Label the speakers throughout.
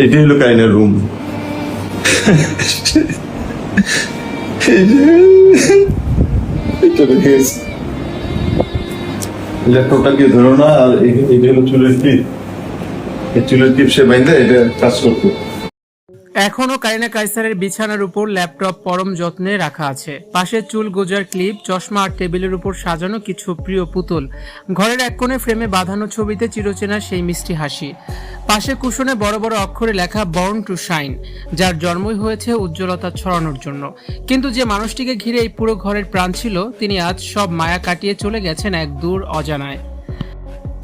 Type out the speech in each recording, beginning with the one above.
Speaker 1: এটাই হলো কারিনার রুম। ল্যাপটপটাকে ধরো না, আর এটা হলো চুলের টিপ। এই চুলের টিপ সে বাইন্দা এটা কাজ করতো।
Speaker 2: এখনো কারিনা কাইসারের বিছানার উপর ল্যাপটপ পরম যত্নে রাখা আছে। পাশে চুল গোজার ক্লিপ, চশমা আর টেবিলের উপর সাজানো কিছু প্রিয় পুতুল। ঘরের এক কোণে ফ্রেমে বাঁধানো ছবিতে চিরচেনা সেই মিষ্টি হাসি। পাশে কুশনে বড় বড় অক্ষরে লেখা বর্ন টু শাইন, যার জন্মই হয়েছে উজ্জ্বলতা ছড়ানোর জন্য। কিন্তু যে মানুষটিকে ঘিরে এই পুরো ঘরের প্রাণ ছিল, তিনি আজ সব মায়া কাটিয়ে চলে গেছেন এক দূর অজানায়।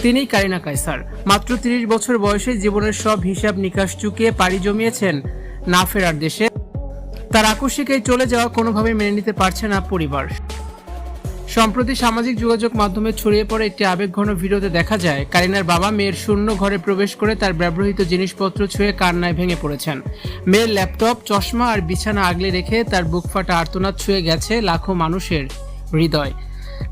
Speaker 2: তিনি কারিনা কাইসার। মাত্র ৩০ বছর বয়সে জীবনের সব হিসাব নিকাশ চুকিয়ে পাড়ি জমিয়েছেন না ফেরার দেশে। তার আকস্মিক এই চলে যাওয়া কোনোভাবেই মেনে নিতে পারছে না পরিবার। সম্প্রতি সামাজিক যোগাযোগ মাধ্যমে ছড়িয়ে পড়ে একটি আবেগঘন ভিডিওতে দেখা যায় কারিনার বাবা মেয়ের শূন্য ঘরে প্রবেশ করে তার ব্যবহৃত জিনিসপত্র ছুঁয়ে কান্নায় ভেঙে পড়েছেন। মেয়ের ল্যাপটপ, চশমা আর বিছানা আগলে রেখে তার বুক ফাটা আর্তনাদ ছুঁয়ে গেছে লাখো মানুষের হৃদয়।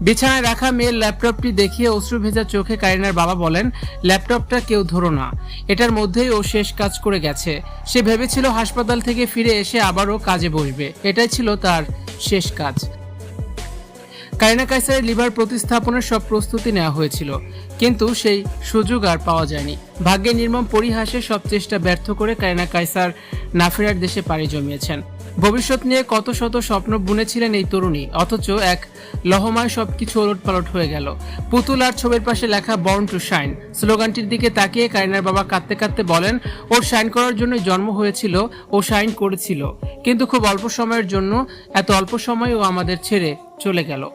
Speaker 2: বিছানায় রাখা মেয়ের ল্যাপটপটি দেখিয়ে অশ্রু ভেজা চোখে কারিনার বাবা বলেন, ল্যাপটপটা কেউ ধরো না, এটার মধ্যেই ও শেষ কাজ করে গেছে। সে ভেবেছিল হাসপাতাল থেকে ফিরে এসে আবারও কাজে বসবে, এটাই ছিল তার শেষ কাজ। কারিনা কাইসারের লিভার প্রতিস্থাপনের সব প্রস্তুতি নেওয়া হয়েছিল, কিন্তু সেই সুযোগ আর পাওয়া যায়নি। ভাগ্যের নির্মম পরিহাসে সব চেষ্টা ব্যর্থ করে কারিনা কাইসার না ফেরার দেশে পাড়ি জমিয়েছেন। ভবিষ্যৎ নিয়ে কত শত স্বপ্ন বুনেছিলেন এই তরুণী, অথচ এক লহমায় সবকিছু ওলটপালট হয়ে গেল। পুতুল আর ছবির পাশে লেখা বর্ন টু শাইন স্লোগানটির দিকে তাকিয়ে কারিনার বাবা কাঁদতে কাঁদতে বলেন, ওর শাইন করার জন্যই জন্ম হয়েছিল, ও শাইন করেছিল, কিন্তু খুব অল্প সময়ের জন্য। এত অল্প সময় ও আমাদের ছেড়ে চলে গেল।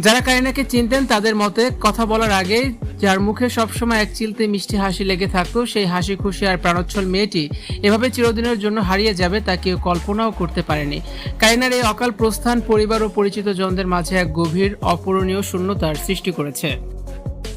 Speaker 2: যারা কারিনাকে চিনতেন তাদের মতে, কথা বলার আগেই যার মুখে সবসময় এক চিলতে মিষ্টি হাসি লেগে থাকতো, সেই হাসি খুশি আর প্রাণোচ্ছল মেয়েটি এভাবে চিরদিনের জন্য হারিয়ে যাবে তা কেউ কল্পনাও করতে পারেনি। কারিনার এই অকাল প্রস্থান পরিবার ও পরিচিত জনদের মাঝে এক গভীর অপূরণীয় শূন্যতার সৃষ্টি করেছে।